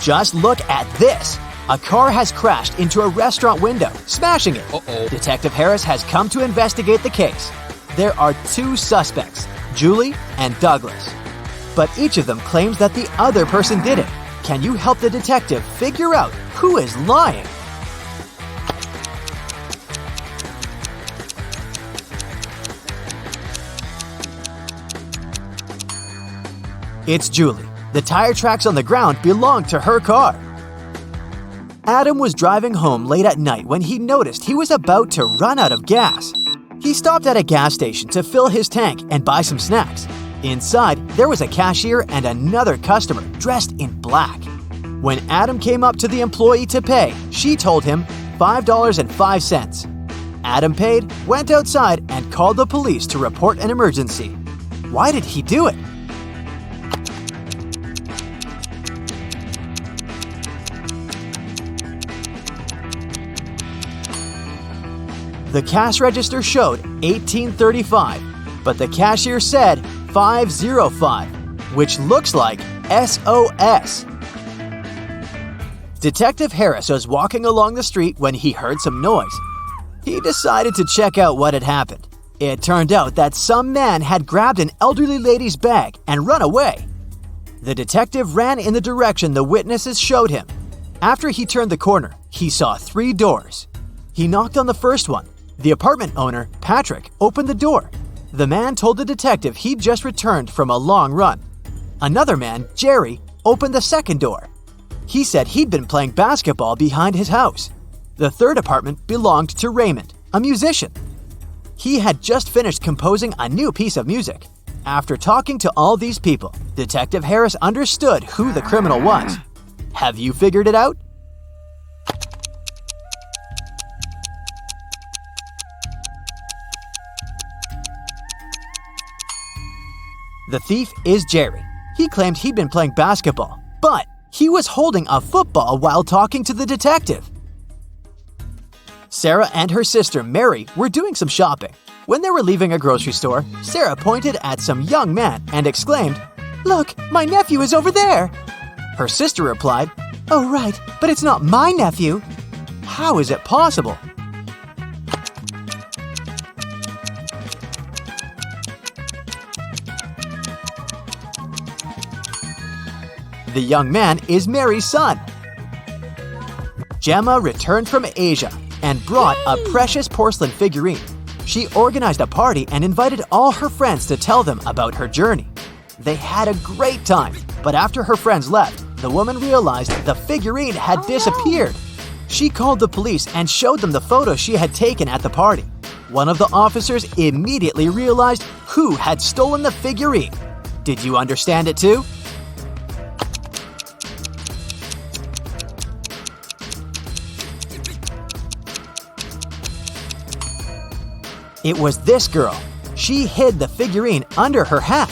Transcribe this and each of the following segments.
Just look at this. A car has crashed into a restaurant window, smashing it. Detective Harris has come to investigate the case. There are two suspects, Julie and Douglas. But each of them claims that the other person did it. Can you help the detective figure out who is lying? It's Julie. The tire tracks on the ground belong to her car. Adam was driving home late at night when he noticed he was about to run out of gas. He stopped at a gas station to fill his tank and buy some snacks. Inside, there was a cashier and another customer dressed in black. When Adam came up to the employee to pay, she told him $5.05. Adam paid, went outside, and called the police to report an emergency. Why did he do it? The cash register showed $18.35, but the cashier said $5.05, which looks like SOS. Detective Harris was walking along the street when he heard some noise. He decided to check out what had happened. It turned out that some man had grabbed an elderly lady's bag and run away. The detective ran in the direction the witnesses showed him. After he turned the corner, he saw 3 doors. He knocked on the first one. The apartment owner, Patrick, opened the door. The man told the detective he'd just returned from a long run. Another man, Jerry, opened the second door. He said he'd been playing basketball behind his house. The third apartment belonged to Raymond, a musician. He had just finished composing a new piece of music. After talking to all these people, Detective Harris understood who the criminal was. Have you figured it out? The thief is Jerry. He claimed he'd been playing basketball, but he was holding a football while talking to the detective. Sarah and her sister Mary were doing some shopping. When they were leaving a grocery store, Sarah pointed at some young man and exclaimed, "Look, my nephew is over there!" Her sister replied, "Oh right, but it's not my nephew." How is it possible? The young man is Mary's son. Gemma returned from Asia and brought a precious porcelain figurine. She organized a party and invited all her friends to tell them about her journey. They had a great time, but after her friends left, the woman realized the figurine had disappeared. She called the police and showed them the photos she had taken at the party. One of the officers immediately realized who had stolen the figurine. Did you understand it too? It was this girl. She hid the figurine under her hat.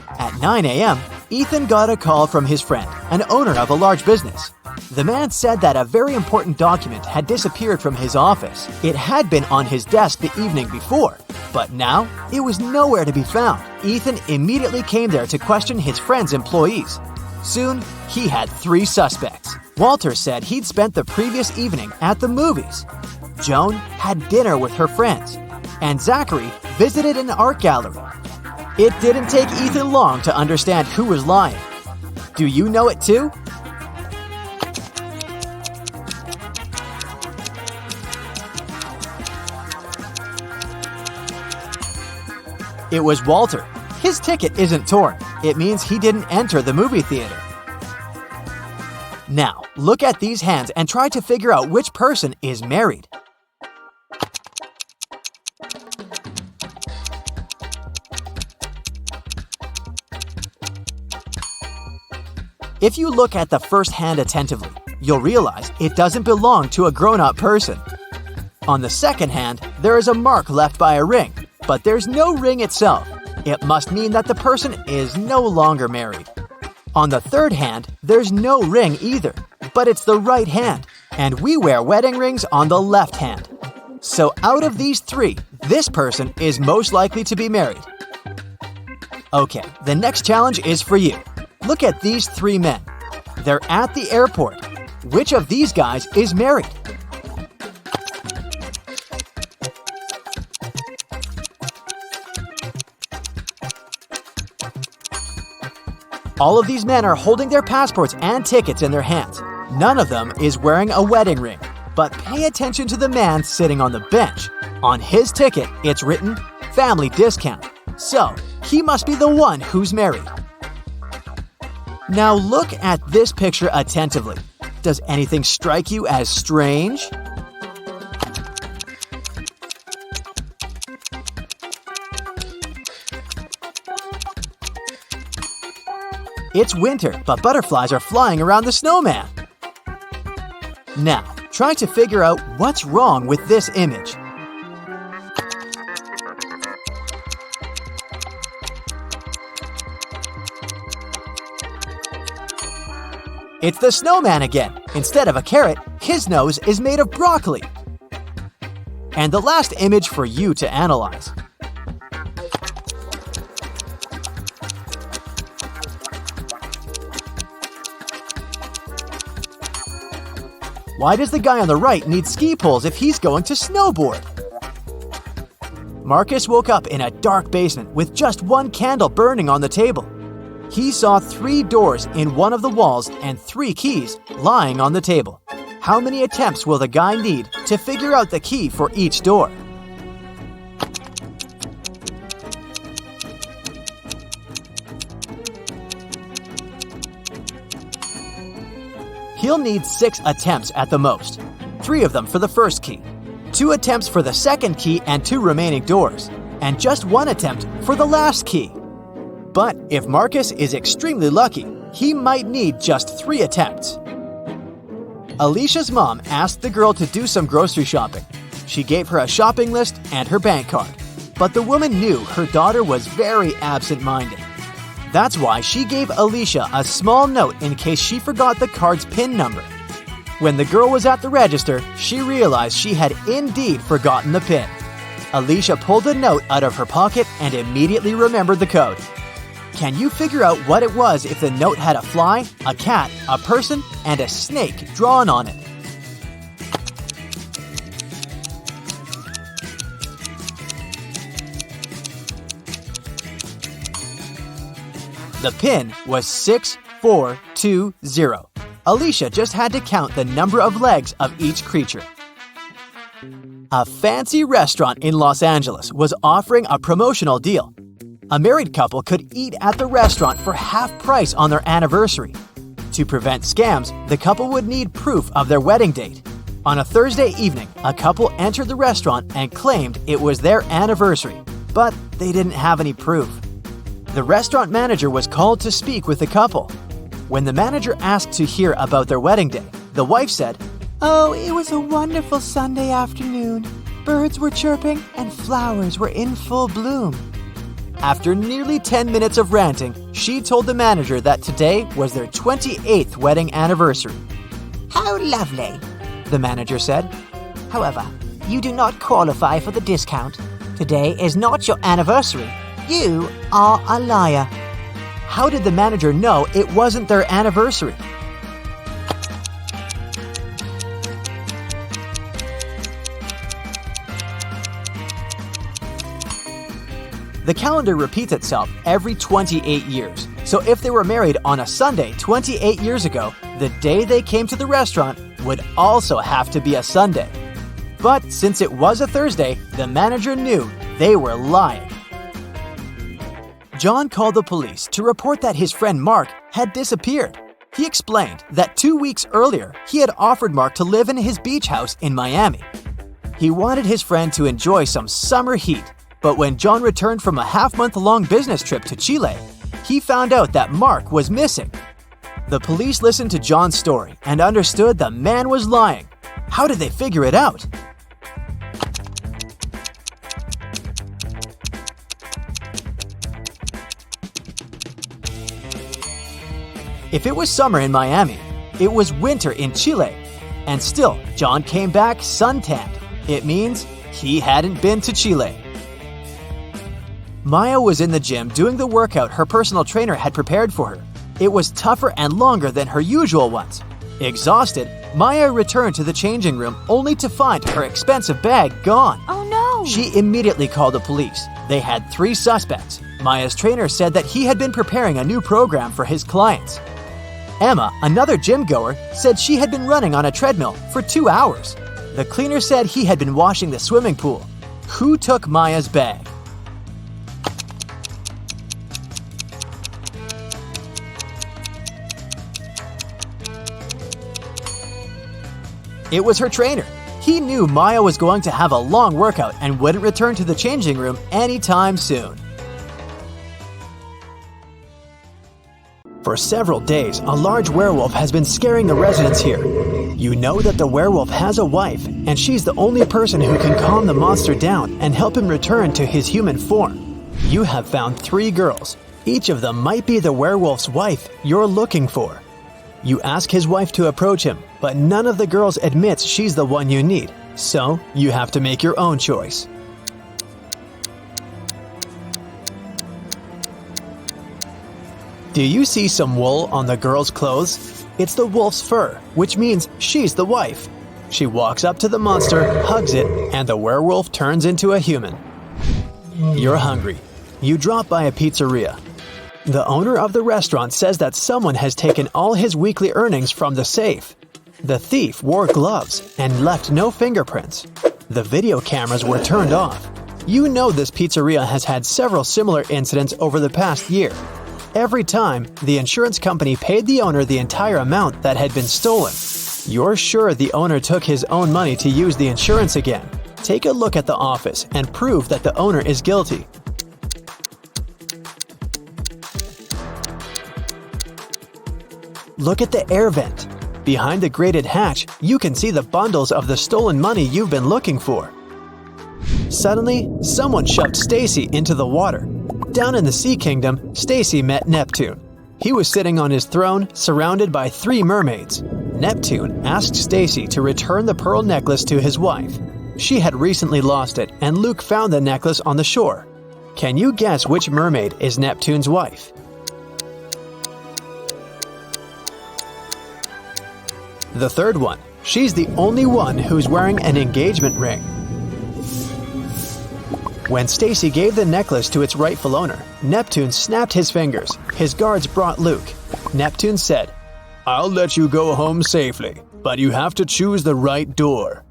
At 9 a.m., Ethan got a call from his friend, an owner of a large business. The man said that a very important document had disappeared from his office. It had been on his desk the evening before, but now it was nowhere to be found. Ethan immediately came there to question his friend's employees. Soon, he had 3 suspects. Walter said he'd spent the previous evening at the movies. Joan had dinner with her friends, and Zachary visited an art gallery. It didn't take Ethan long to understand who was lying. Do you know it too? It was Walter. His ticket isn't torn. It means he didn't enter the movie theater. Now, look at these hands and try to figure out which person is married. If you look at the first hand attentively, you'll realize it doesn't belong to a grown-up person. On the second hand, there is a mark left by a ring, but there's no ring itself. It must mean that the person is no longer married. On the third hand, there's no ring either, but it's the right hand, and we wear wedding rings on the left hand. So out of these 3, this person is most likely to be married. Okay, the next challenge is for you. Look at these 3 men. They're at the airport. Which of these guys is married? All of these men are holding their passports and tickets in their hands. None of them is wearing a wedding ring. But pay attention to the man sitting on the bench. On his ticket, it's written, "Family discount." So, he must be the one who's married. Now look at this picture attentively. Does anything strike you as strange? It's winter, but butterflies are flying around the snowman. Now, try to figure out what's wrong with this image. It's the snowman again. Instead of a carrot, his nose is made of broccoli. And the last image for you to analyze. Why does the guy on the right need ski poles if he's going to snowboard? Marcus woke up in a dark basement with just one candle burning on the table. He saw 3 doors in one of the walls and 3 keys lying on the table. How many attempts will the guy need to figure out the key for each door? He'll need 6 attempts at the most. 3 of them for the first key, 2 attempts for the second key and 2 remaining doors, and just 1 attempt for the last key. But if Marcus is extremely lucky, he might need just 3 attempts. Alicia's mom asked the girl to do some grocery shopping. She gave her a shopping list and her bank card. But the woman knew her daughter was very absent-minded. That's why she gave Alicia a small note in case she forgot the card's PIN number. When the girl was at the register, she realized she had indeed forgotten the PIN. Alicia pulled the note out of her pocket and immediately remembered the code. Can you figure out what it was if the note had a fly, a cat, a person, and a snake drawn on it? The PIN was 6420. Alicia just had to count the number of legs of each creature. A fancy restaurant in Los Angeles was offering a promotional deal. A married couple could eat at the restaurant for half price on their anniversary. To prevent scams, the couple would need proof of their wedding date. On a Thursday evening, a couple entered the restaurant and claimed it was their anniversary, but they didn't have any proof. The restaurant manager was called to speak with the couple. When the manager asked to hear about their wedding day, the wife said, "Oh, it was a wonderful Sunday afternoon. Birds were chirping and flowers were in full bloom." After nearly 10 minutes of ranting, she told the manager that today was their 28th wedding anniversary. "How lovely," the manager said. "However, you do not qualify for the discount. Today is not your anniversary. You are a liar." How did the manager know it wasn't their anniversary? The calendar repeats itself every 28 years. So if they were married on a Sunday 28 years ago, the day they came to the restaurant would also have to be a Sunday. But since it was a Thursday, the manager knew they were lying. John called the police to report that his friend Mark had disappeared. He explained that 2 weeks earlier, he had offered Mark to live in his beach house in Miami. He wanted his friend to enjoy some summer heat. But when John returned from a half-month-long business trip to Chile, he found out that Mark was missing. The police listened to John's story and understood the man was lying. How did they figure it out? If it was summer in Miami, it was winter in Chile. And still, John came back suntanned. It means he hadn't been to Chile. Maya was in the gym doing the workout her personal trainer had prepared for her. It was tougher and longer than her usual ones. Exhausted, Maya returned to the changing room only to find her expensive bag gone. Oh no! She immediately called the police. They had 3 suspects. Maya's trainer said that he had been preparing a new program for his clients. Emma, another gym goer, said she had been running on a treadmill for 2 hours. The cleaner said he had been washing the swimming pool. Who took Maya's bag? It was her trainer. He knew Maya was going to have a long workout and wouldn't return to the changing room anytime soon. For several days, a large werewolf has been scaring the residents here. You know that the werewolf has a wife, and she's the only person who can calm the monster down and help him return to his human form. You have found 3 girls. Each of them might be the werewolf's wife you're looking for. You ask his wife to approach him, but none of the girls admits she's the one you need, so you have to make your own choice. Do you see some wool on the girl's clothes? It's the wolf's fur, which means she's the wife. She walks up to the monster, hugs it, and the werewolf turns into a human. You're hungry. You drop by a pizzeria. The owner of the restaurant says that someone has taken all his weekly earnings from the safe. The thief wore gloves and left no fingerprints. The video cameras were turned off. You know this pizzeria has had several similar incidents over the past year. Every time, the insurance company paid the owner the entire amount that had been stolen. You're sure the owner took his own money to use the insurance again. Take a look at the office and prove that the owner is guilty. Look at the air vent. Behind the grated hatch, you can see the bundles of the stolen money you've been looking for. Suddenly, someone shoved Stacy into the water. Down in the Sea Kingdom, Stacy met Neptune. He was sitting on his throne, surrounded by 3 mermaids. Neptune asked Stacy to return the pearl necklace to his wife. She had recently lost it, and Luke found the necklace on the shore. Can you guess which mermaid is Neptune's wife? The third one. She's the only one who's wearing an engagement ring. When Stacy gave the necklace to its rightful owner, Neptune snapped his fingers. His guards brought Luke. Neptune said, "I'll let you go home safely, but you have to choose the right door."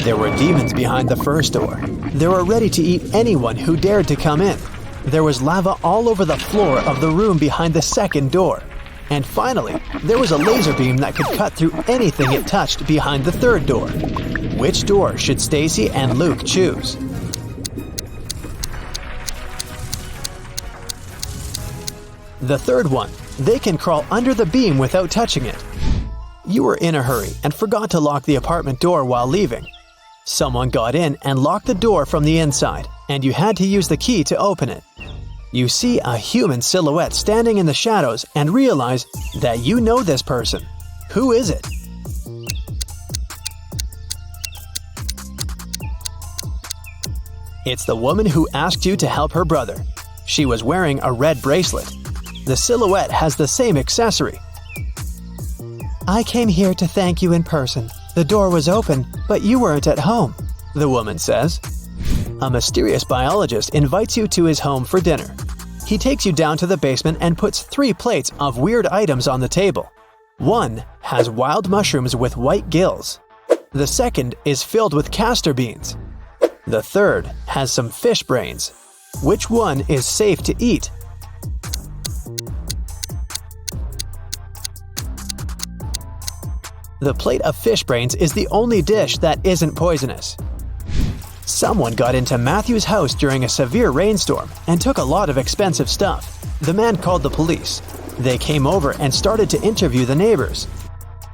There were demons behind the first door. They were ready to eat anyone who dared to come in. There was lava all over the floor of the room behind the second door. And finally, there was a laser beam that could cut through anything it touched behind the third door. Which door should Stacy and Luke choose? The third one. They can crawl under the beam without touching it. You were in a hurry and forgot to lock the apartment door while leaving. Someone got in and locked the door from the inside, and you had to use the key to open it. You see a human silhouette standing in the shadows and realize that you know this person. Who is it? It's the woman who asked you to help her brother. She was wearing a red bracelet. The silhouette has the same accessory. I came here to thank you in person. The door was open, but you weren't at home, the woman says. A mysterious biologist invites you to his home for dinner. He takes you down to the basement and puts 3 plates of weird items on the table. One has wild mushrooms with white gills. The second is filled with castor beans. The third has some fish brains. Which one is safe to eat? The plate of fish brains is the only dish that isn't poisonous. Someone got into Matthew's house during a severe rainstorm and took a lot of expensive stuff. The man called the police. They came over and started to interview the neighbors.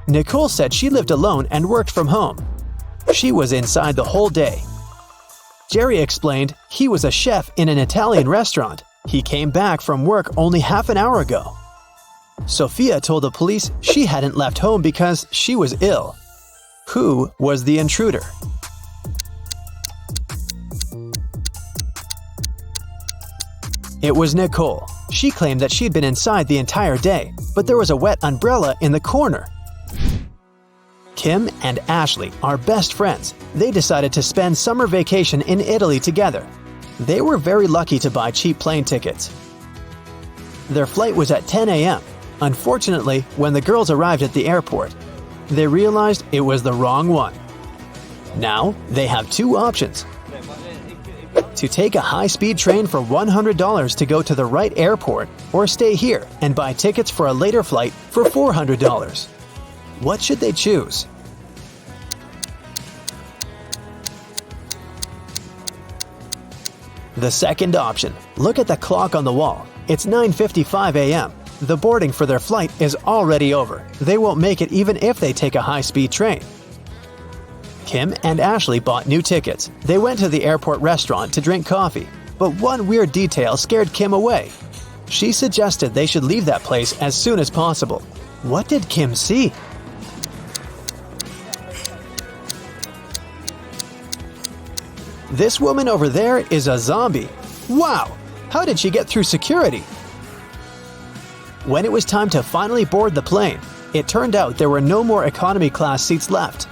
Nicole said she lived alone and worked from home. She was inside the whole day. Jerry explained he was a chef in an Italian restaurant. He came back from work only half an hour ago. Sophia told the police she hadn't left home because she was ill. Who was the intruder? It was Nicole. She claimed that she'd been inside the entire day, but there was a wet umbrella in the corner. Kim and Ashley are best friends. They decided to spend summer vacation in Italy together. They were very lucky to buy cheap plane tickets. Their flight was at 10 a.m. Unfortunately, when the girls arrived at the airport, they realized it was the wrong one. Now, they have two options: to take a high-speed train for $100 to go to the right airport, or stay here and buy tickets for a later flight for $400. What should they choose? The second option. Look at the clock on the wall. It's 9:55 a.m. The boarding for their flight is already over. They won't make it even if they take a high-speed train. Kim and Ashley bought new tickets. They went to the airport restaurant to drink coffee, but one weird detail scared Kim away. She suggested they should leave that place as soon as possible. What did Kim see? This woman over there is a zombie. Wow! How did she get through security? When it was time to finally board the plane, it turned out there were no more economy class seats left.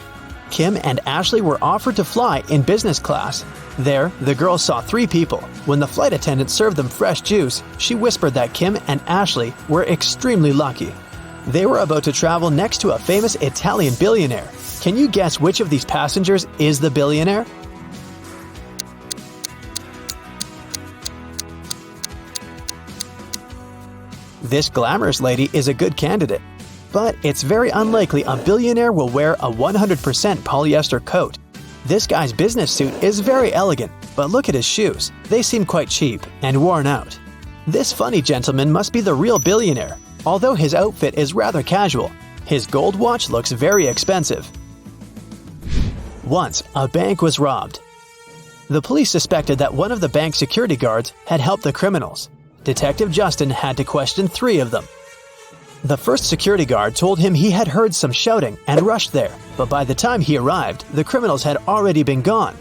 Kim and Ashley were offered to fly in business class. There, the girls saw 3 people. When the flight attendant served them fresh juice, she whispered that Kim and Ashley were extremely lucky. They were about to travel next to a famous Italian billionaire. Can you guess which of these passengers is the billionaire? This glamorous lady is a good candidate, but it's very unlikely a billionaire will wear a 100% polyester coat. This guy's business suit is very elegant, but look at his shoes. They seem quite cheap and worn out. This funny gentleman must be the real billionaire. Although his outfit is rather casual, his gold watch looks very expensive. Once, a bank was robbed. The police suspected that one of the bank security guards had helped the criminals. Detective Justin had to question 3 of them. The first security guard told him he had heard some shouting and rushed there, but by the time he arrived, the criminals had already been gone.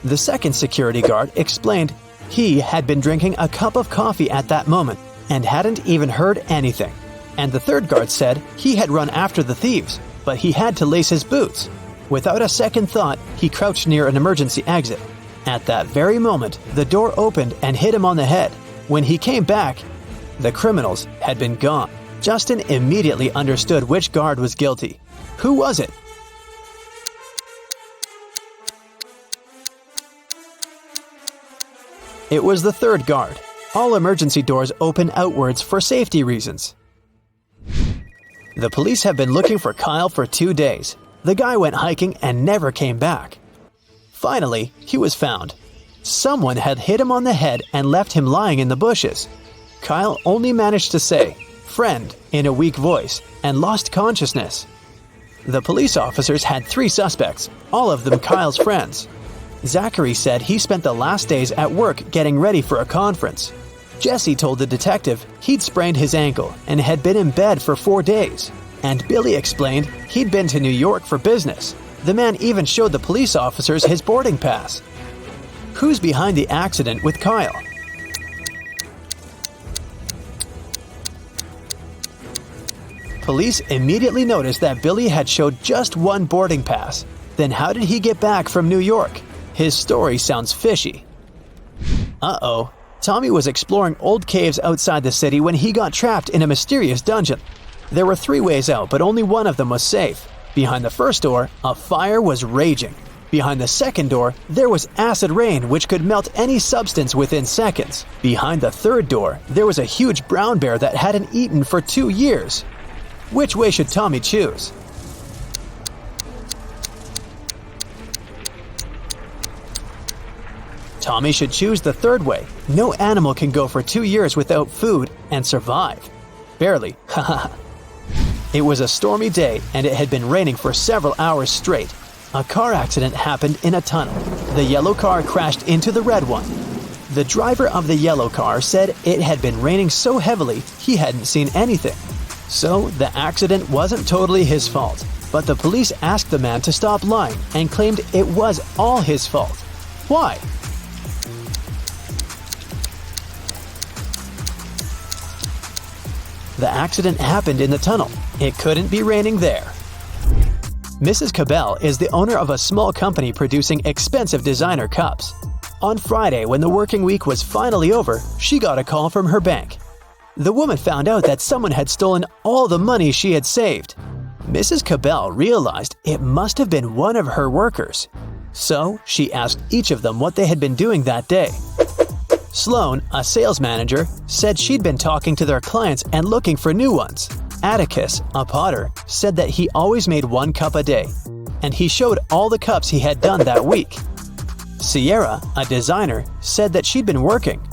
The second security guard explained he had been drinking a cup of coffee at that moment and hadn't even heard anything. And the third guard said he had run after the thieves, but he had to lace his boots. Without a second thought, he crouched near an emergency exit. At that very moment, the door opened and hit him on the head. When he came back, the criminals had been gone. Justin immediately understood which guard was guilty. Who was it? It was the third guard. All emergency doors open outwards for safety reasons. The police have been looking for Kyle for 2 days. The guy went hiking and never came back. Finally, he was found. Someone had hit him on the head and left him lying in the bushes. Kyle only managed to say, "Friend," in a weak voice, and lost consciousness. The police officers had 3 suspects, all of them Kyle's friends. Zachary said he spent the last days at work getting ready for a conference. Jesse told the detective he'd sprained his ankle and had been in bed for 4 days. And Billy explained he'd been to New York for business. The man even showed the police officers his boarding pass. Who's behind the accident with Kyle? Police immediately noticed that Billy had showed just 1 boarding pass. Then how did he get back from New York? His story sounds fishy. Uh-oh. Tommy was exploring old caves outside the city when he got trapped in a mysterious dungeon. There were 3 ways out, but only one of them was safe. Behind the first door, a fire was raging. Behind the second door, there was acid rain which could melt any substance within seconds. Behind the third door, there was a huge brown bear that hadn't eaten for 2 years. Which way should Tommy choose? Tommy should choose the third way. No animal can go for 2 years without food and survive. Barely, haha. It was a stormy day and it had been raining for several hours straight. A car accident happened in a tunnel. The yellow car crashed into the red one. The driver of the yellow car said it had been raining so heavily he hadn't seen anything. So the accident wasn't totally his fault. But the police asked the man to stop lying and claimed it was all his fault. Why? The accident happened in the tunnel. It couldn't be raining there. Mrs. Cabell is the owner of a small company producing expensive designer cups. On Friday, when the working week was finally over, she got a call from her bank. The woman found out that someone had stolen all the money she had saved. Mrs. Cabell realized it must have been one of her workers. So she asked each of them what they had been doing that day. Sloan, a sales manager, said she'd been talking to their clients and looking for new ones. Atticus, a potter, said that he always made 1 cup a day, and he showed all the cups he had done that week. Sierra, a designer, said that she'd been working,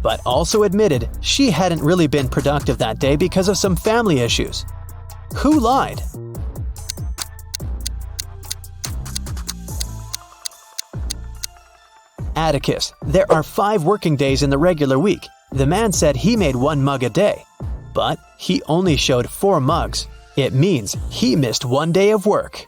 but also admitted she hadn't really been productive that day because of some family issues. Who lied? Atticus, there are 5 working days in the regular week. The man said he made 1 mug a day, but he only showed 4 mugs. It means he missed 1 day of work.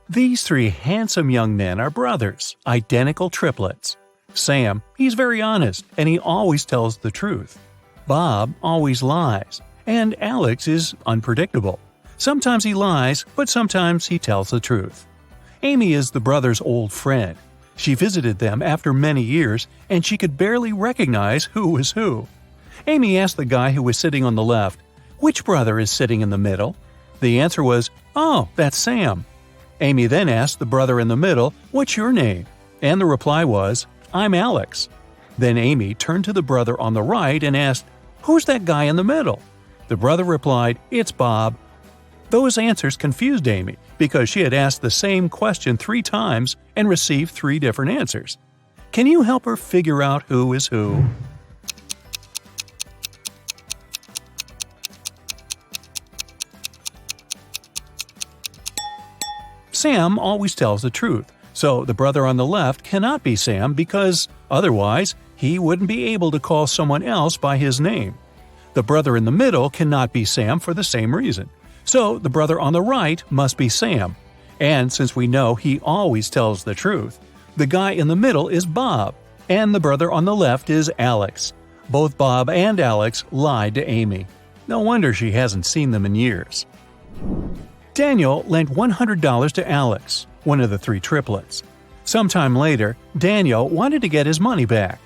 These 3 handsome young men are brothers, identical triplets. Sam, he's very honest and he always tells the truth. Bob always lies, and Alex is unpredictable. Sometimes he lies, but sometimes he tells the truth. Amy is the brothers' old friend. She visited them after many years, and she could barely recognize who was who. Amy asked the guy who was sitting on the left, "Which brother is sitting in the middle?" The answer was, "Oh, that's Sam." Amy then asked the brother in the middle, "What's your name?" And the reply was, "I'm Alex." Then Amy turned to the brother on the right and asked, "Who's that guy in the middle?" The brother replied, "It's Bob." Those answers confused Amy because she had asked the same question 3 times and received 3 different answers. Can you help her figure out who is who? Sam always tells the truth, so the brother on the left cannot be Sam because otherwise he wouldn't be able to call someone else by his name. The brother in the middle cannot be Sam for the same reason. So the brother on the right must be Sam. And since we know he always tells the truth, the guy in the middle is Bob, and the brother on the left is Alex. Both Bob and Alex lied to Amy. No wonder she hasn't seen them in years. Daniel lent $100 to Alex, one of the 3 triplets. Sometime later, Daniel wanted to get his money back.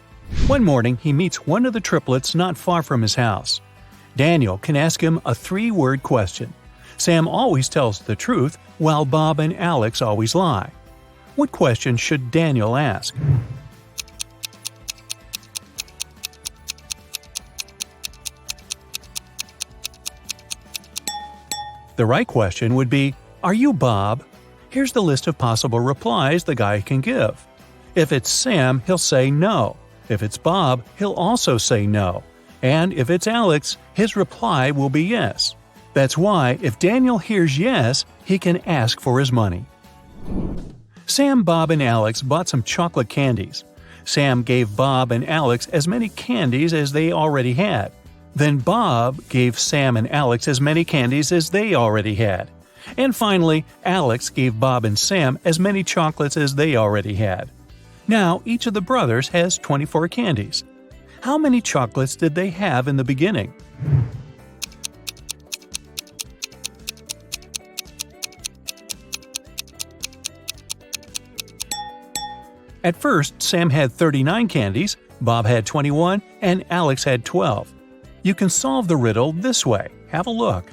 One morning, he meets one of the triplets not far from his house. Daniel can ask him a 3-word question. Sam always tells the truth, while Bob and Alex always lie. What question should Daniel ask? The right question would be, "Are you Bob?" Here's the list of possible replies the guy can give. If it's Sam, he'll say no. If it's Bob, he'll also say no. And if it's Alex, his reply will be yes. That's why, if Daniel hears yes, he can ask for his money. Sam, Bob, and Alex bought some chocolate candies. Sam gave Bob and Alex as many candies as they already had. Then Bob gave Sam and Alex as many candies as they already had. And finally, Alex gave Bob and Sam as many chocolates as they already had. Now, each of the brothers has 24 candies. How many chocolates did they have in the beginning? At first, Sam had 39 candies, Bob had 21, and Alex had 12. You can solve the riddle this way. Have a look.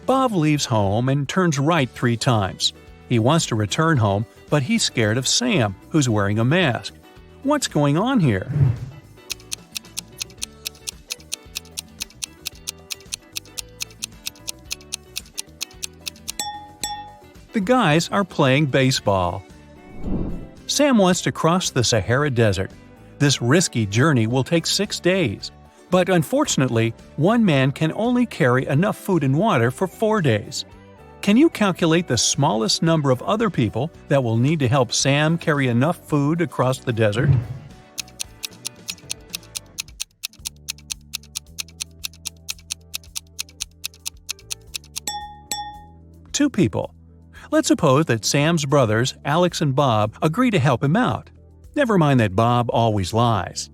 Bob leaves home and turns right 3 times. He wants to return home, but he's scared of Sam, who's wearing a mask. What's going on here? The guys are playing baseball. Sam wants to cross the Sahara Desert. This risky journey will take 6 days. But unfortunately, one man can only carry enough food and water for 4 days. Can you calculate the smallest number of other people that will need to help Sam carry enough food across the desert? Two people. Let's suppose that Sam's brothers, Alex and Bob, agree to help him out. Never mind that Bob always lies.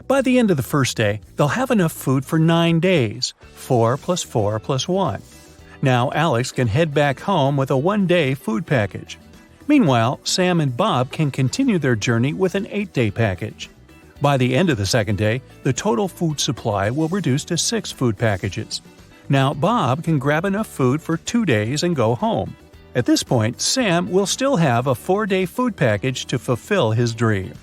By the end of the first day, they'll have enough food for 9 days, 4 plus 4 plus 1. Now Alex can head back home with a 1-day food package. Meanwhile, Sam and Bob can continue their journey with an 8-day package. By the end of the second day, the total food supply will reduce to 6 food packages. Now Bob can grab enough food for 2 days and go home. At this point, Sam will still have a 4-day food package to fulfill his dream.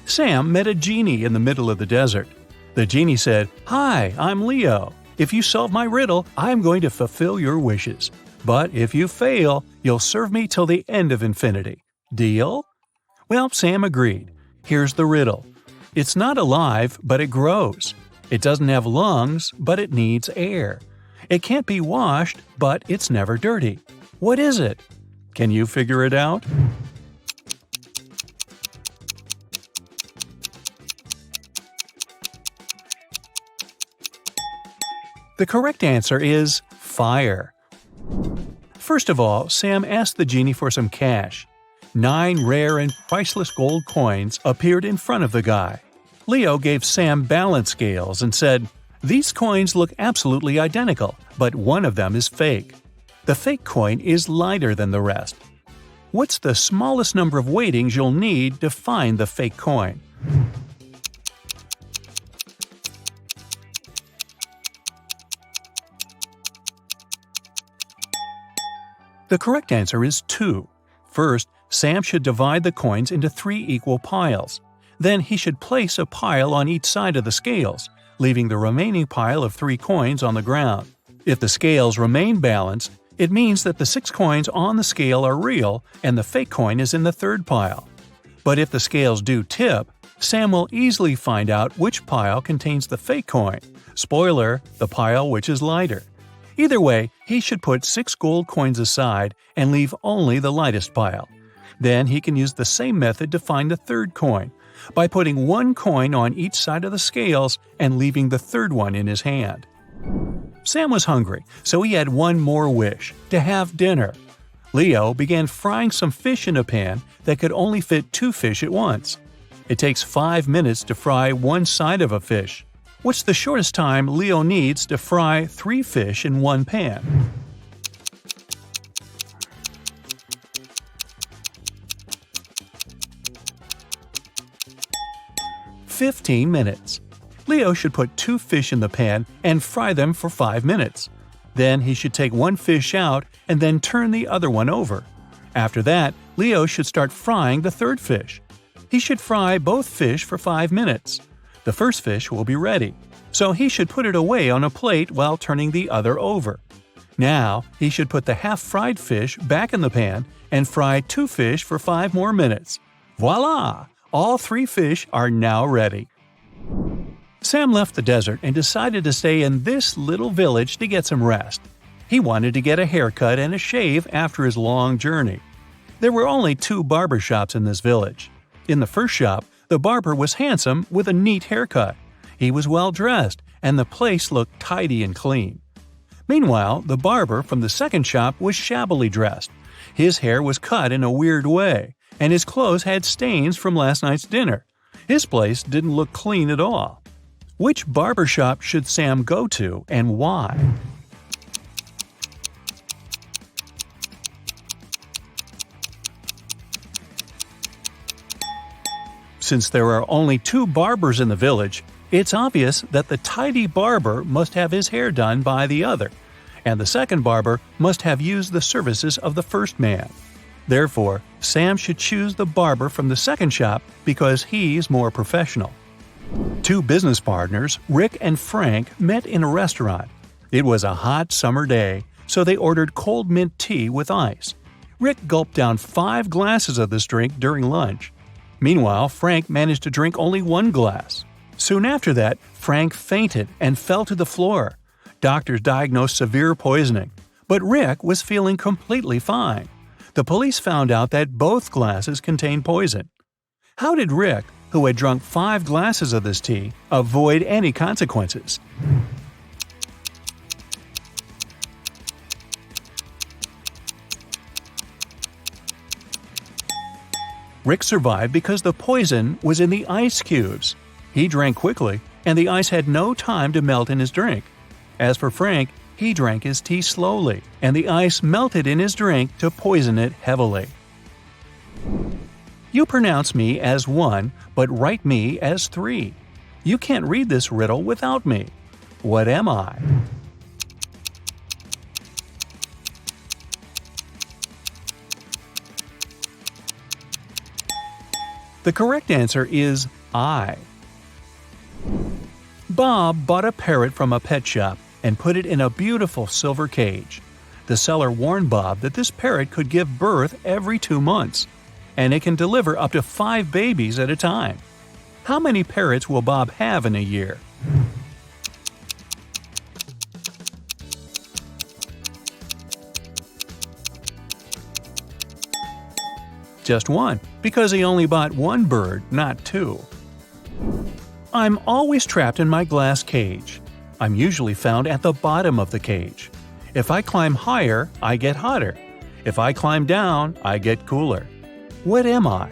Sam met a genie in the middle of the desert. The genie said, "Hi, I'm Leo. If you solve my riddle, I'm going to fulfill your wishes. But if you fail, you'll serve me till the end of infinity. Deal?" Well, Sam agreed. Here's the riddle. It's not alive, but it grows. It doesn't have lungs, but it needs air. It can't be washed, but it's never dirty. What is it? Can you figure it out? The correct answer is fire. First of all, Sam asked the genie for some cash. 9 rare and priceless gold coins appeared in front of the guy. Leo gave Sam balance scales and said, "These coins look absolutely identical, but one of them is fake. The fake coin is lighter than the rest. What's the smallest number of weightings you'll need to find the fake coin?" The correct answer is 2. First, Sam should divide the coins into 3 equal piles. Then he should place a pile on each side of the scales, leaving the remaining pile of 3 coins on the ground. If the scales remain balanced, it means that the 6 coins on the scale are real and the fake coin is in the 3rd pile. But if the scales do tip, Sam will easily find out which pile contains the fake coin. Spoiler, the pile which is lighter. Either way, he should put 6 gold coins aside and leave only the lightest pile. Then he can use the same method to find the 3rd coin, by putting 1 coin on each side of the scales and leaving the 3rd one in his hand. Sam was hungry, so he had one more wish, to have dinner. Leo began frying some fish in a pan that could only fit 2 fish at once. It takes 5 minutes to fry one side of a fish. What's the shortest time Leo needs to fry 3 fish in one pan? "15 minutes. Leo should put 2 fish in the pan and fry them for 5 minutes. Then he should take 1 fish out and then turn the other one over. After that, Leo should start frying the 3rd fish. He should fry both fish for 5 minutes. The first fish will be ready, so he should put it away on a plate while turning the other over. Now, he should put the half-fried fish back in the pan and fry 2 fish for 5 more minutes. Voila! All 3 fish are now ready." Sam left the desert and decided to stay in this little village to get some rest. He wanted to get a haircut and a shave after his long journey. There were only 2 barber shops in this village. In the first shop, the barber was handsome with a neat haircut. He was well-dressed, and the place looked tidy and clean. Meanwhile, the barber from the second shop was shabbily dressed. His hair was cut in a weird way, and his clothes had stains from last night's dinner. His place didn't look clean at all. Which barber shop should Sam go to, and why? Since there are only 2 barbers in the village, it's obvious that the tidy barber must have his hair done by the other, and the second barber must have used the services of the first man. Therefore, Sam should choose the barber from the second shop because he's more professional. 2 business partners, Rick and Frank, met in a restaurant. It was a hot summer day, so they ordered cold mint tea with ice. Rick gulped down 5 glasses of this drink during lunch. Meanwhile, Frank managed to drink only 1 glass. Soon after that, Frank fainted and fell to the floor. Doctors diagnosed severe poisoning, but Rick was feeling completely fine. The police found out that both glasses contained poison. How did Rick, who had drunk 5 glasses of this tea, avoid any consequences? Rick survived because the poison was in the ice cubes. He drank quickly, and the ice had no time to melt in his drink. As for Frank, he drank his tea slowly, and the ice melted in his drink to poison it heavily. You pronounce me as 1, but write me as 3. You can't read this riddle without me. What am I? The correct answer is I. Bob bought a parrot from a pet shop and put it in a beautiful silver cage. The seller warned Bob that this parrot could give birth every 2 months, and it can deliver up to 5 babies at a time. How many parrots will Bob have in a year? Just 1, because he only bought 1 bird, not 2. I'm always trapped in my glass cage. I'm usually found at the bottom of the cage. If I climb higher, I get hotter. If I climb down, I get cooler. What am I?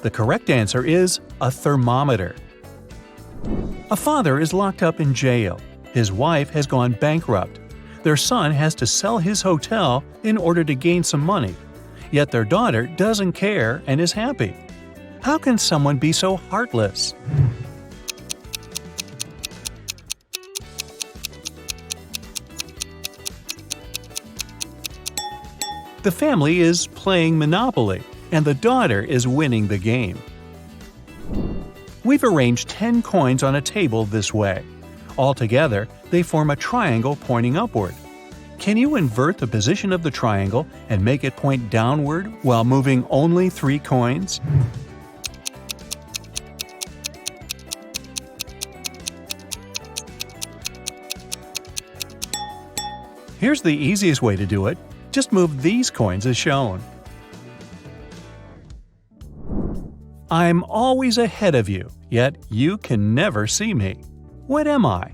The correct answer is a thermometer. A father is locked up in jail. His wife has gone bankrupt. Their son has to sell his hotel in order to gain some money. Yet their daughter doesn't care and is happy. How can someone be so heartless? The family is playing Monopoly, and the daughter is winning the game. We've arranged 10 coins on a table this way. Altogether, they form a triangle pointing upward. Can you invert the position of the triangle and make it point downward while moving only 3 coins? Here's the easiest way to do it. Just move these coins as shown. I'm always ahead of you, yet you can never see me. What am I?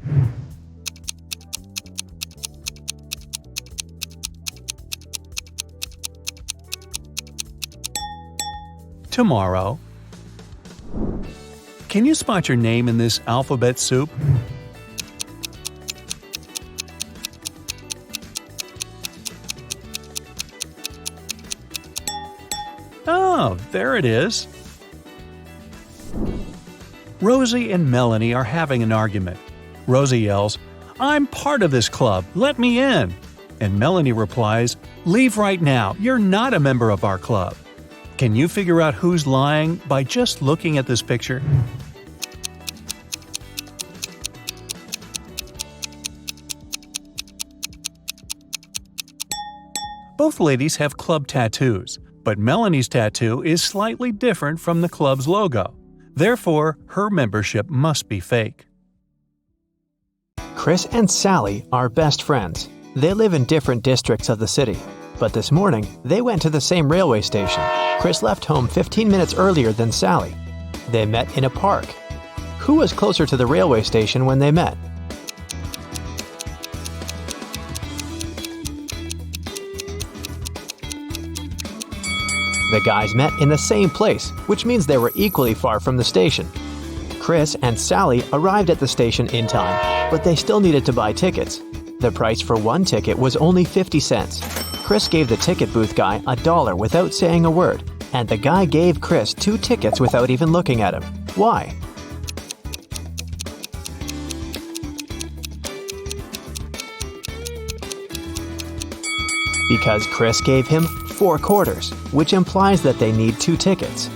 Tomorrow. Can you spot your name in this alphabet soup? Oh, there it is. Rosie and Melanie are having an argument. Rosie yells, "I'm part of this club, let me in!" And Melanie replies, "Leave right now, you're not a member of our club." Can you figure out who's lying by just looking at this picture? Both ladies have club tattoos, but Melanie's tattoo is slightly different from the club's logo. Therefore, her membership must be fake. Chris and Sally are best friends. They live in different districts of the city. But this morning, they went to the same railway station. Chris left home 15 minutes earlier than Sally. They met in a park. Who was closer to the railway station when they met? The guys met in the same place, which means they were equally far from the station. Chris and Sally arrived at the station in time, but they still needed to buy tickets. The price for one ticket was only 50 cents. Chris gave the ticket booth guy $1 without saying a word, and the guy gave Chris 2 tickets without even looking at him. Why? Because Chris gave him 4 quarters, which implies that they need 2 tickets.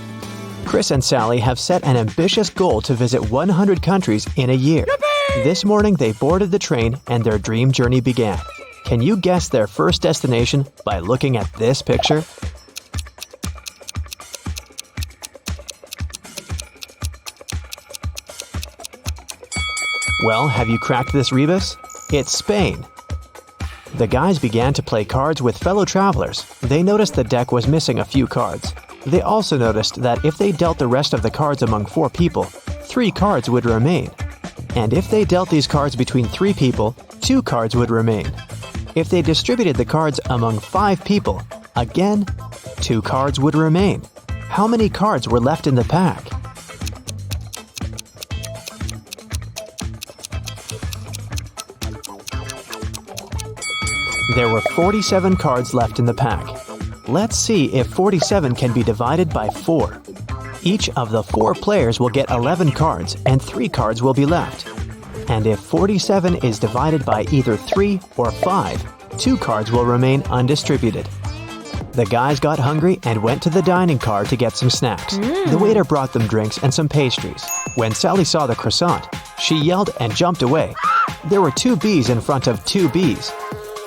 Chris and Sally have set an ambitious goal to visit 100 countries in a year. Yippee! This morning they boarded the train and their dream journey began. Can you guess their first destination by looking at this picture? Well, have you cracked this rebus? It's Spain. The guys began to play cards with fellow travelers. They noticed the deck was missing a few cards. They also noticed that if they dealt the rest of the cards among 4 people, 3 cards would remain. And if they dealt these cards between 3 people, 2 cards would remain. If they distributed the cards among 5 people, again, 2 cards would remain. How many cards were left in the pack? There were 47 cards left in the pack. Let's see if 47 can be divided by 4. Each of the 4 players will get 11 cards and 3 cards will be left. And if 47 is divided by either 3 or 5, 2 cards will remain undistributed. The guys got hungry and went to the dining car to get some snacks. The waiter brought them drinks and some pastries. When Sally saw the croissant, she yelled and jumped away. There were 2 bees in front of 2 bees,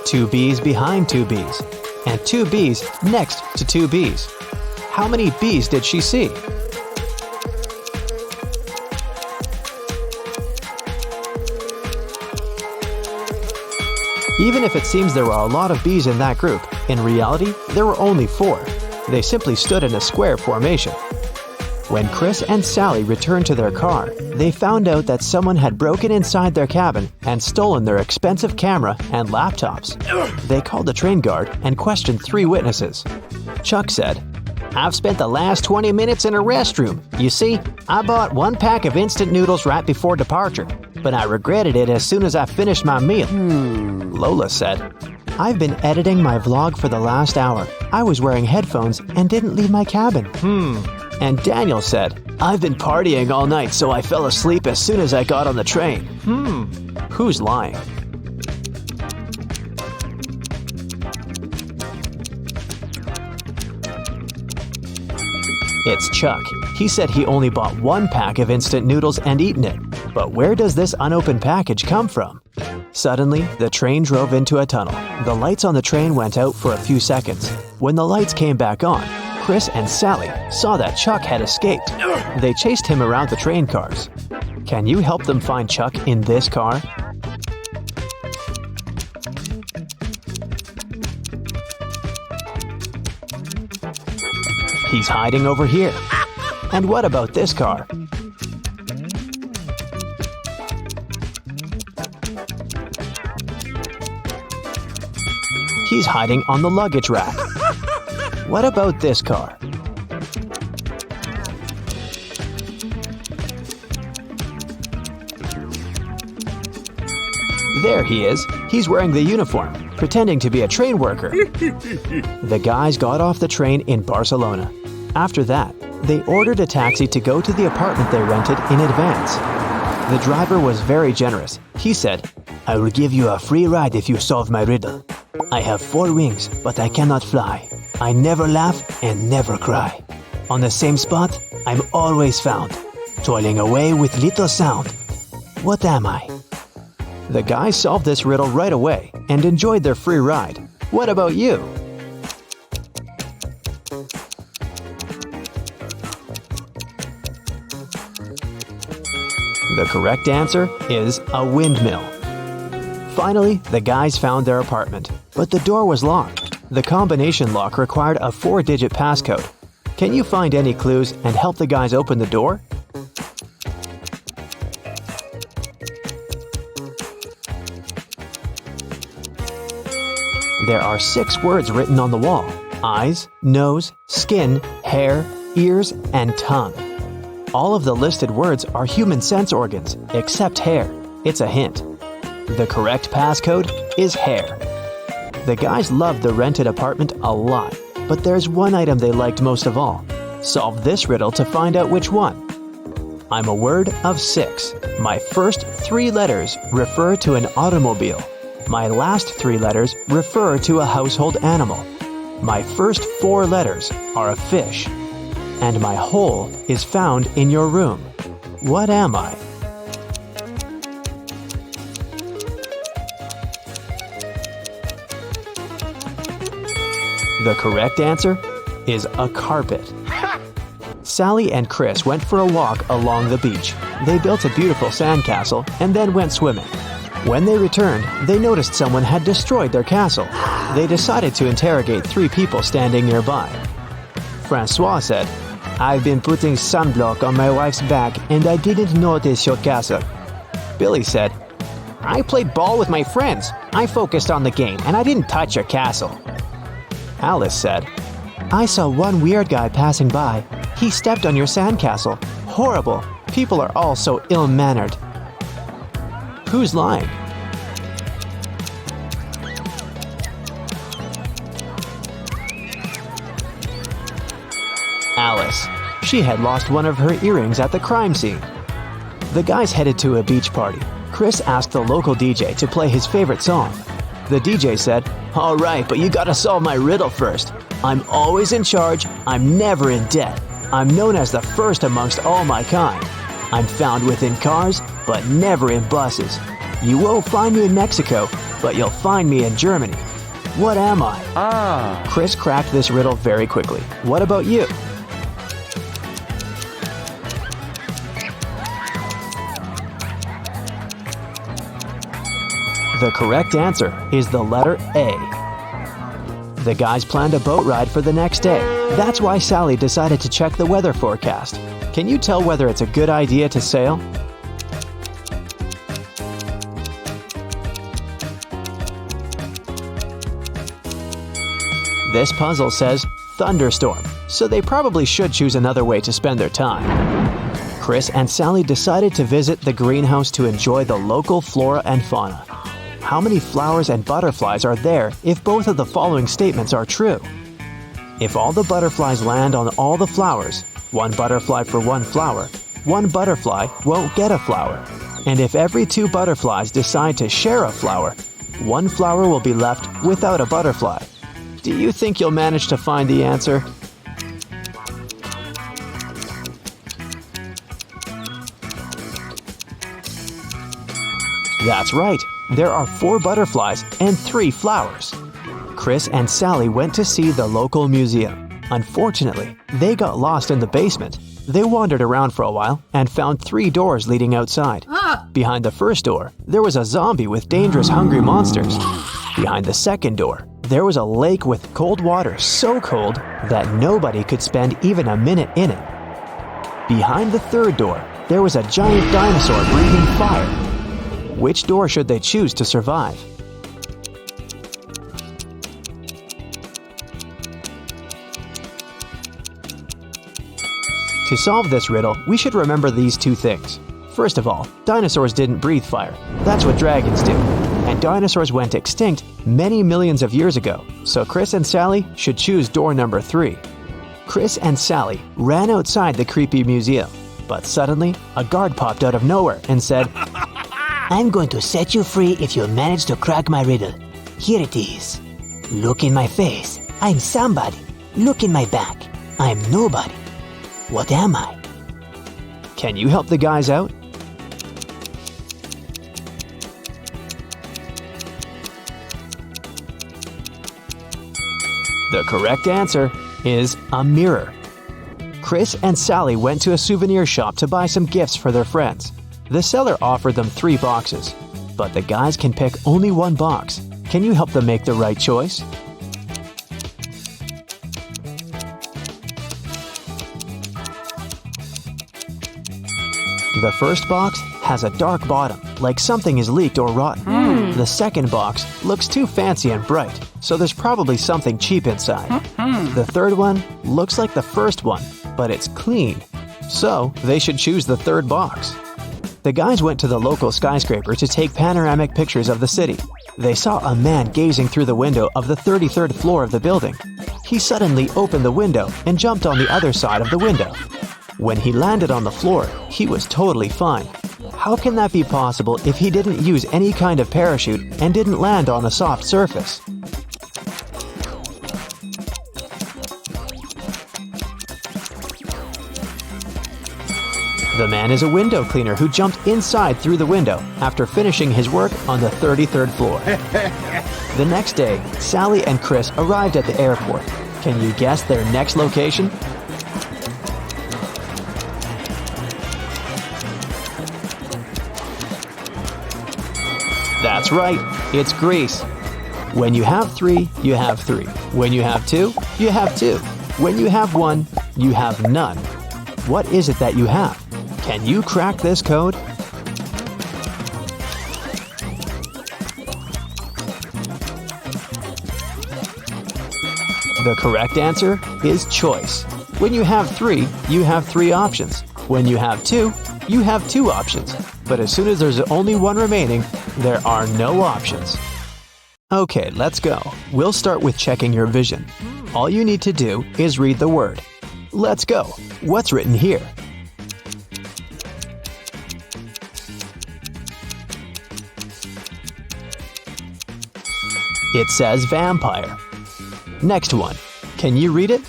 2 bees behind 2 bees, and 2 bees next to 2 bees. How many bees did she see? Even if it seems there were a lot of bees in that group, in reality, there were only 4. They simply stood in a square formation. When Chris and Sally returned to their car, they found out that someone had broken inside their cabin and stolen their expensive camera and laptops. They called the train guard and questioned 3 witnesses. Chuck said, "I've spent the last 20 minutes in a restroom. You see, I bought 1 pack of instant noodles right before departure, but I regretted it as soon as I finished my meal." Lola said, "I've been editing my vlog for the last hour. I was wearing headphones and didn't leave my cabin." And Daniel said, "I've been partying all night, so I fell asleep as soon as I got on the train." Who's lying? It's Chuck. He said he only bought 1 pack of instant noodles and eaten it. But where does this unopened package come from? Suddenly, the train drove into a tunnel. The lights on the train went out for a few seconds. When the lights came back on, Chris and Sally saw that Chuck had escaped. They chased him around the train cars. Can you help them find Chuck in this car? He's hiding over here. And what about this car? He's hiding on the luggage rack. What about this car? There he is. He's wearing the uniform, pretending to be a train worker. The guys got off the train in Barcelona. After that, they ordered a taxi to go to the apartment they rented in advance. The driver was very generous. He said, "I will give you a free ride if you solve my riddle. I have 4 wings, but I cannot fly. I never laugh and never cry. On the same spot, I'm always found, toiling away with little sound. What am I?" The guys solved this riddle right away and enjoyed their free ride. What about you? The correct answer is a windmill. Finally, the guys found their apartment, but the door was locked. The combination lock required a 4-digit passcode. Can you find any clues and help the guys open the door? There are 6 words written on the wall: eyes, nose, skin, hair, ears, and tongue. All of the listed words are human sense organs, except hair. It's a hint. The correct passcode is hair. The guys loved the rented apartment a lot, but there's one item they liked most of all. Solve this riddle to find out which one. I'm a word of 6. My first 3 letters refer to an automobile. My last 3 letters refer to a household animal. My first 4 letters are a fish. And my whole is found in your room. What am I? The correct answer is a carpet. Sally and Chris went for a walk along the beach. They built a beautiful sandcastle and then went swimming. When they returned, they noticed someone had destroyed their castle. They decided to interrogate 3 people standing nearby. Francois said, "I've been putting sunblock on my wife's back and I didn't notice your castle." Billy said, "I played ball with my friends. I focused on the game and I didn't touch your castle." Alice said, "I saw one weird guy passing by. He stepped on your sandcastle. Horrible. People are all so ill-mannered." Who's lying? Alice. She had lost one of her earrings at the crime scene. The guys headed to a beach party. Chris asked the local DJ to play his favorite song. The DJ said, "All right, but you gotta solve my riddle first. I'm always in charge. I'm never in debt. I'm known as the first amongst all my kind. I'm found within cars, but never in buses. You won't find me in Mexico, but you'll find me in Germany. What am I?" Chris cracked this riddle very quickly. What about you? The correct answer is the letter A. The guys planned a boat ride for the next day. That's why Sally decided to check the weather forecast. Can you tell whether it's a good idea to sail? This puzzle says thunderstorm, so they probably should choose another way to spend their time. Chris and Sally decided to visit the greenhouse to enjoy the local flora and fauna. How many flowers and butterflies are there if both of the following statements are true? If all the butterflies land on all the flowers, one butterfly for one flower, one butterfly won't get a flower. And if every two butterflies decide to share a flower, one flower will be left without a butterfly. Do you think you'll manage to find the answer? That's right. There are 4 butterflies and 3 flowers. Chris and Sally went to see the local museum. Unfortunately, they got lost in the basement. They wandered around for a while and found 3 doors leading outside. Behind the first door, there was a zombie with dangerous hungry monsters. Behind the second door, there was a lake with cold water so cold that nobody could spend even a minute in it. Behind the third door, there was a giant dinosaur breathing fire. Which door should they choose to survive? To solve this riddle, we should remember these 2 things. First of all, dinosaurs didn't breathe fire. That's what dragons do. And dinosaurs went extinct many millions of years ago, so Chris and Sally should choose door number 3. Chris and Sally ran outside the creepy museum, but suddenly a guard popped out of nowhere and said, I'm going to set you free if you manage to crack my riddle. Here it is. Look in my face. I'm somebody. Look in my back. I'm nobody. What am I? Can you help the guys out? The correct answer is a mirror. Chris and Sally went to a souvenir shop to buy some gifts for their friends. The seller offered them 3 boxes, but the guys can pick only 1 box. Can you help them make the right choice? The first box has a dark bottom, like something is leaked or rotten. The second box looks too fancy and bright, so there's probably something cheap inside. The third one looks like the first one, but it's clean, so they should choose the third box. The guys went to the local skyscraper to take panoramic pictures of the city. They saw a man gazing through the window of the 33rd floor of the building. He suddenly opened the window and jumped on the other side of the window. When he landed on the floor, he was totally fine. How can that be possible if he didn't use any kind of parachute and didn't land on a soft surface? The man is a window cleaner who jumped inside through the window after finishing his work on the 33rd floor. The next day, Sally and Chris arrived at the airport. Can you guess their next location? That's right, it's Greece. When you have 3, you have 3. When you have 2, you have 2. When you have 1, you have none. What is it that you have? Can you crack this code? The correct answer is choice. When you have 3, you have 3 options. When you have 2, you have 2 options. But as soon as there's only one remaining, there are no options. Okay, let's go. We'll start with checking your vision. All you need to do is read the word. Let's go. What's written here? It says vampire. Next one. Can you read it?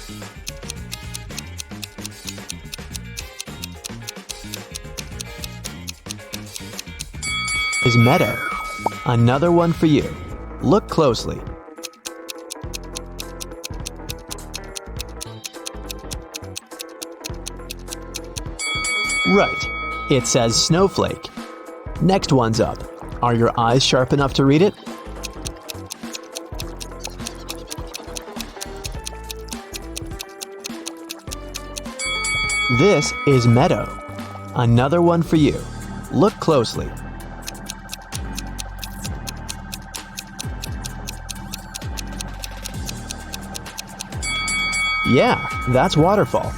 Is meadow. Another one for you. Look closely. Right. It says snowflake. Next one's up. Are your eyes sharp enough to read it? This is meadow. Another one for you. Look closely. Yeah, that's waterfall.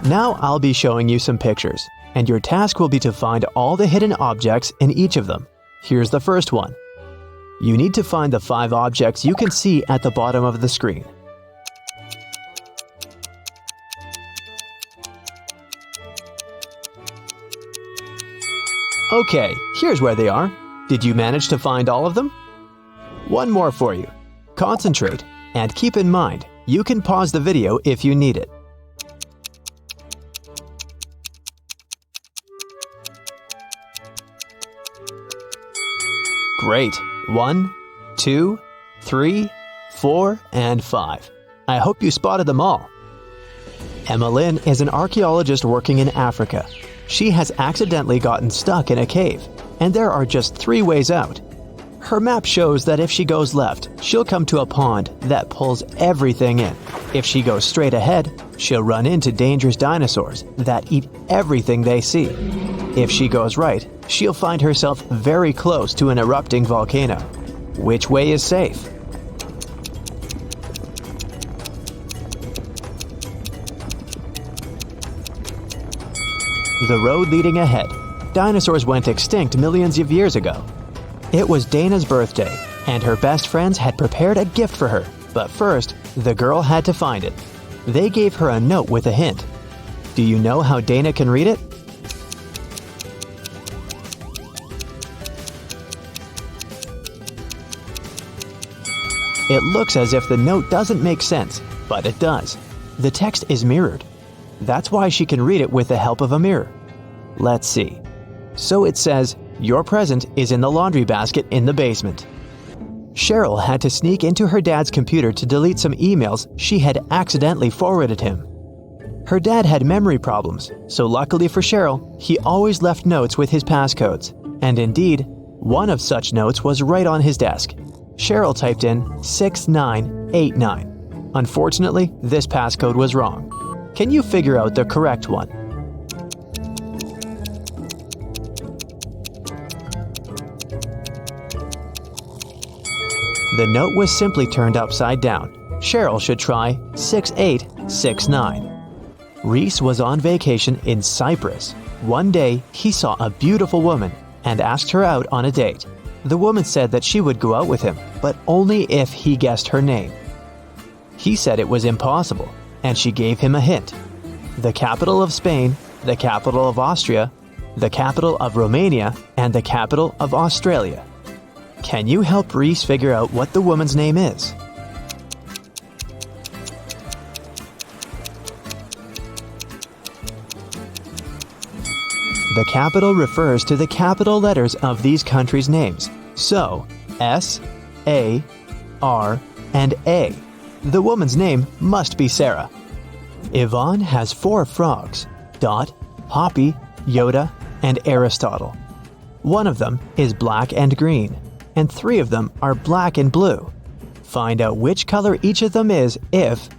Now I'll be showing you some pictures, and your task will be to find all the hidden objects in each of them. Here's the first one. You need to find the 5 objects you can see at the bottom of the screen. Okay, here's where they are. Did you manage to find all of them? One more for you. Concentrate, and keep in mind, you can pause the video if you need it. Great. 1, 2, 3, 4, and 5. I hope you spotted them all. Emma Lynn is an archaeologist working in Africa. She has accidentally gotten stuck in a cave, and there are just 3 ways out. Her map shows that if she goes left, she'll come to a pond that pulls everything in. If she goes straight ahead, she'll run into dangerous dinosaurs that eat everything they see. If she goes right, she'll find herself very close to an erupting volcano. Which way is safe? The road leading ahead. Dinosaurs went extinct millions of years ago. It was Dana's birthday, and her best friends had prepared a gift for her. But first, the girl had to find it. They gave her a note with a hint. Do you know how Dana can read it? It looks as if the note doesn't make sense, but it does. The text is mirrored. That's why she can read it with the help of a mirror. Let's see. So it says, "Your present is in the laundry basket in the basement." Cheryl had to sneak into her dad's computer to delete some emails she had accidentally forwarded him. Her dad had memory problems, so luckily for Cheryl, he always left notes with his passcodes. And indeed, one of such notes was right on his desk. Cheryl typed in 6989. Unfortunately, this passcode was wrong. Can you figure out the correct one? The note was simply turned upside down. Cheryl should try 6869. Reese was on vacation in Cyprus. One day, he saw a beautiful woman and asked her out on a date. The woman said that she would go out with him, but only if he guessed her name. He said it was impossible, and she gave him a hint. The capital of Spain, the capital of Austria, the capital of Romania, and the capital of Australia. Can you help Reese figure out what the woman's name is? The capital refers to the capital letters of these countries' names. So, S, A, R, and A. The woman's name must be Sarah. Yvonne has 4 frogs: Dot, Hoppy, Yoda, and Aristotle. One of them is black and green, and 3 of them are black and blue. Find out which color each of them is if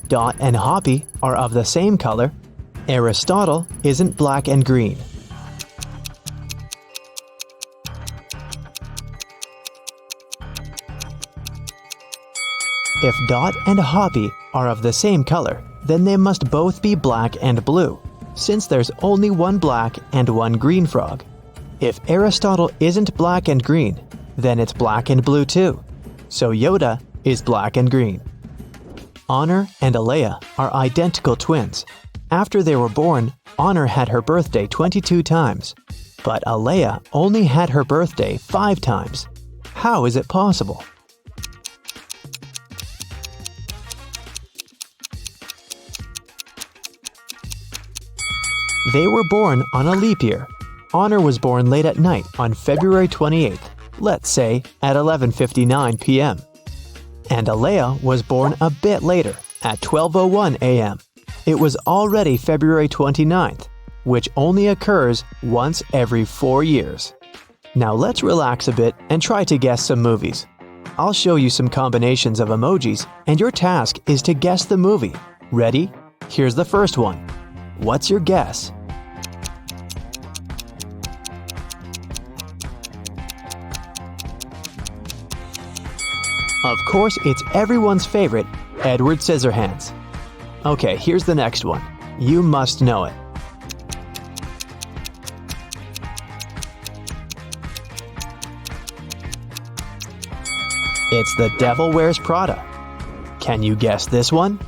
Dot and Hoppy are of the same color, Aristotle isn't black and green. If Dot and Hoppy are of the same color, then they must both be black and blue, since there's only one black and one green frog. If Aristotle isn't black and green, then it's black and blue too. So Yoda is black and green. Honor and Alea are identical twins. After they were born, Honor had her birthday 22 times, but Alea only had her birthday 5 times. How is it possible? They were born on a leap year. Honor was born late at night on February 28th, let's say at 11:59 p.m. And Alea was born a bit later, at 12:01 a.m. It was already February 29th, which only occurs once every 4 years. Now let's relax a bit and try to guess some movies. I'll show you some combinations of emojis, and your task is to guess the movie. Ready? Here's the first one. What's your guess? Of course, it's everyone's favorite, Edward Scissorhands. Okay, here's the next one. You must know it. It's The Devil Wears Prada. Can you guess this one?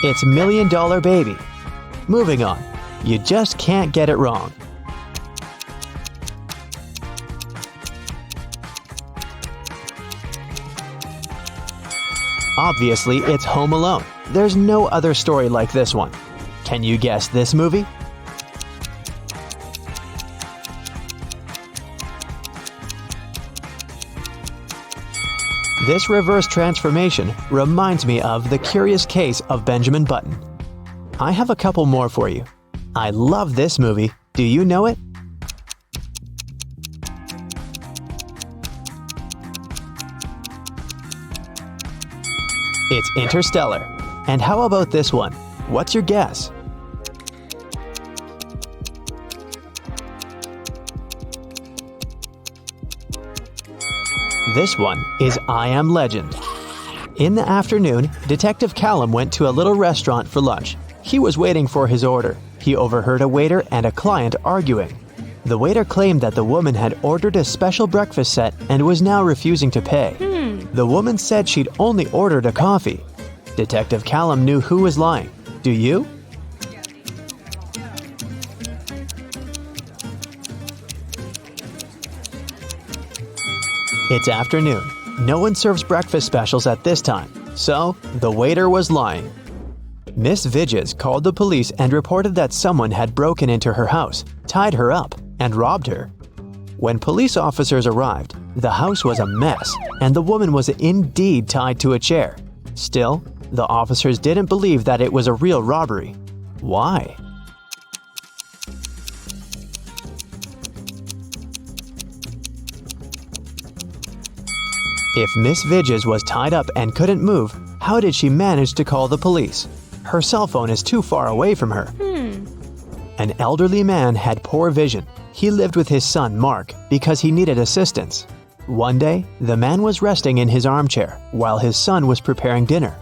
It's $1 Million Baby. Moving on. You just can't get it wrong. Obviously, it's Home Alone. There's no other story like this one. Can you guess this movie? This reverse transformation reminds me of The Curious Case of Benjamin Button. I have a couple more for you. I love this movie. Do you know it? It's Interstellar. And how about this one? What's your guess? This one is I Am Legend. In the afternoon, Detective Callum went to a little restaurant for lunch. He was waiting for his order. He overheard a waiter and a client arguing. The waiter claimed that the woman had ordered a special breakfast set and was now refusing to pay. The woman said she'd only ordered a coffee. Detective Callum knew who was lying. Do you? It's afternoon. No one serves breakfast specials at this time, so the waiter was lying. Miss Vidges called the police and reported that someone had broken into her house, tied her up, and robbed her. When police officers arrived, the house was a mess, and the woman was indeed tied to a chair. Still, the officers didn't believe that it was a real robbery. Why? If Miss Vidges was tied up and couldn't move, how did she manage to call the police? Her cell phone is too far away from her. An elderly man had poor vision. He lived with his son, Mark, because he needed assistance. One day, the man was resting in his armchair while his son was preparing dinner.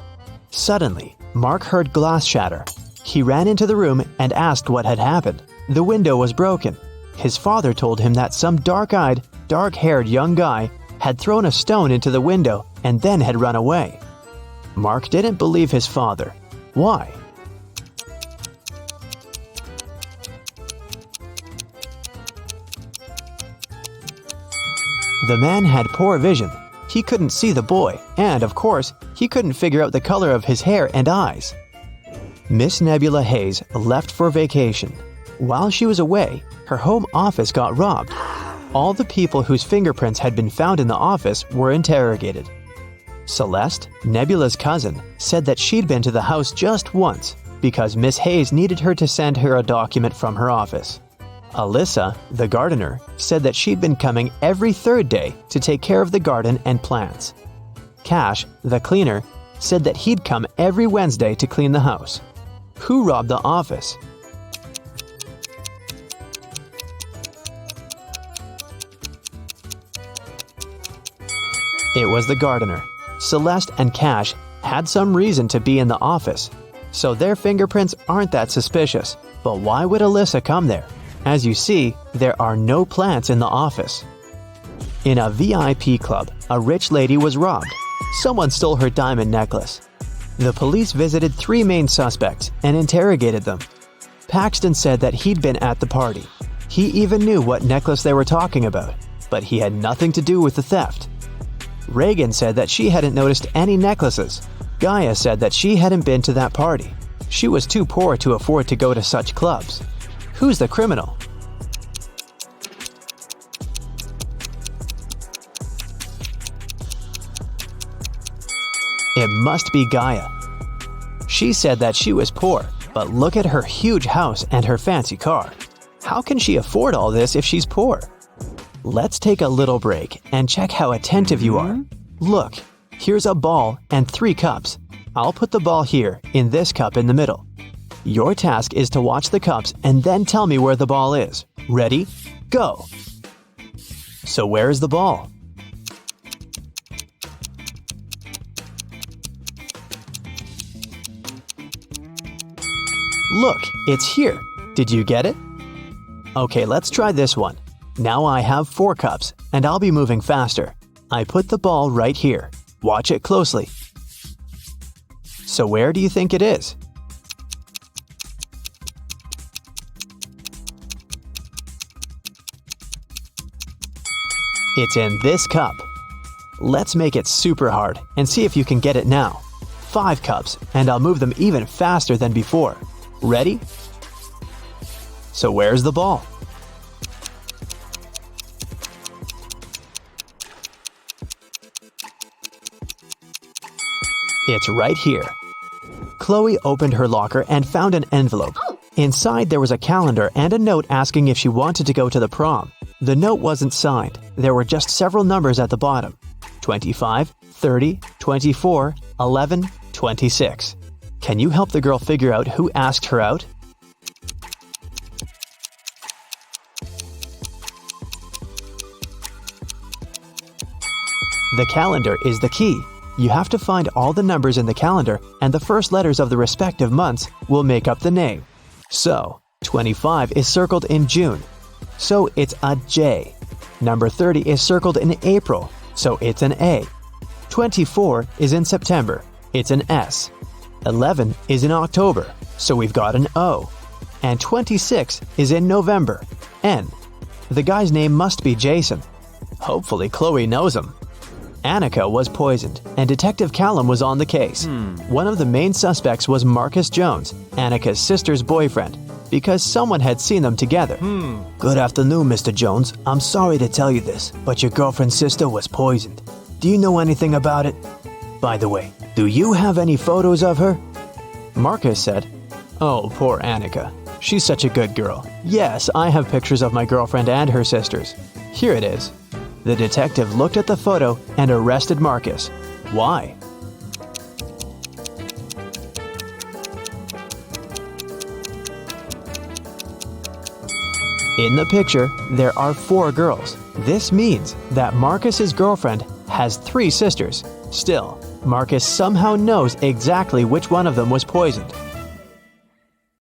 Suddenly, Mark heard glass shatter. He ran into the room and asked what had happened. The window was broken. His father told him that some dark-eyed, dark-haired young guy had thrown a stone into the window and then had run away. Mark didn't believe his father. Why? The man had poor vision. He couldn't see the boy, and of course, he couldn't figure out the color of his hair and eyes. Miss Nebula Hayes left for vacation. While she was away, her home office got robbed. All the people whose fingerprints had been found in the office were interrogated. Celeste, Nebula's cousin, said that she'd been to the house just once because Miss Hayes needed her to send her a document from her office. Alyssa, the gardener, said that she'd been coming every third day to take care of the garden and plants. Cash, the cleaner, said that he'd come every Wednesday to clean the house. Who robbed the office? It was the gardener. Celeste and Cash had some reason to be in the office, so their fingerprints aren't that suspicious. But why would Alyssa come there? As you see, there are no plants in the office. In a VIP club, a rich lady was robbed. Someone stole her diamond necklace. The police visited 3 main suspects and interrogated them. Paxton said that he'd been at the party. He even knew what necklace they were talking about, but he had nothing to do with the theft. Reagan said that she hadn't noticed any necklaces. Gaia said that she hadn't been to that party. She was too poor to afford to go to such clubs. Who's the criminal? It must be Gaia. She said that she was poor, but look at her huge house and her fancy car. How can she afford all this if she's poor? Let's take a little break and check how attentive you are. Look, here's a ball and 3 cups. I'll put the ball here, in this cup in the middle. Your task is to watch the cups and then tell me where the ball is. Ready? Go! So where is the ball? Look, it's here. Did you get it? Okay, let's try this one. Now I have 4 cups, and I'll be moving faster. I put the ball right here. Watch it closely. So where do you think it is? It's in this cup. Let's make it super hard and see if you can get it now. 5 cups, and I'll move them even faster than before. Ready? So where's the ball? It's right here. Chloe opened her locker and found an envelope. Inside there was a calendar and a note asking if she wanted to go to the prom. The note wasn't signed. There were just several numbers at the bottom. 25, 30, 24, 11, 26. Can you help the girl figure out who asked her out? The calendar is the key. You have to find all the numbers in the calendar, and the first letters of the respective months will make up the name. So, 25 is circled in June, so it's a J. Number 30 is circled in April, so it's an A. 24 is in September, it's an S. 11 is in October, so we've got an O. And 26 is in November, N. The guy's name must be Jason. Hopefully Chloe knows him. Annika was poisoned, and Detective Callum was on the case. One of the main suspects was Marcus Jones, Annika's sister's boyfriend, because someone had seen them together. Good afternoon, Mr. Jones. I'm sorry to tell you this, but your girlfriend's sister was poisoned. Do you know anything about it? By the way, do you have any photos of her? Marcus said, "Oh, poor Annika. She's such a good girl. Yes, I have pictures of my girlfriend and her sisters. Here it is." The detective looked at the photo and arrested Marcus. Why? In the picture, there are 4 girls. This means that Marcus's girlfriend has 3 sisters. Still, Marcus somehow knows exactly which one of them was poisoned.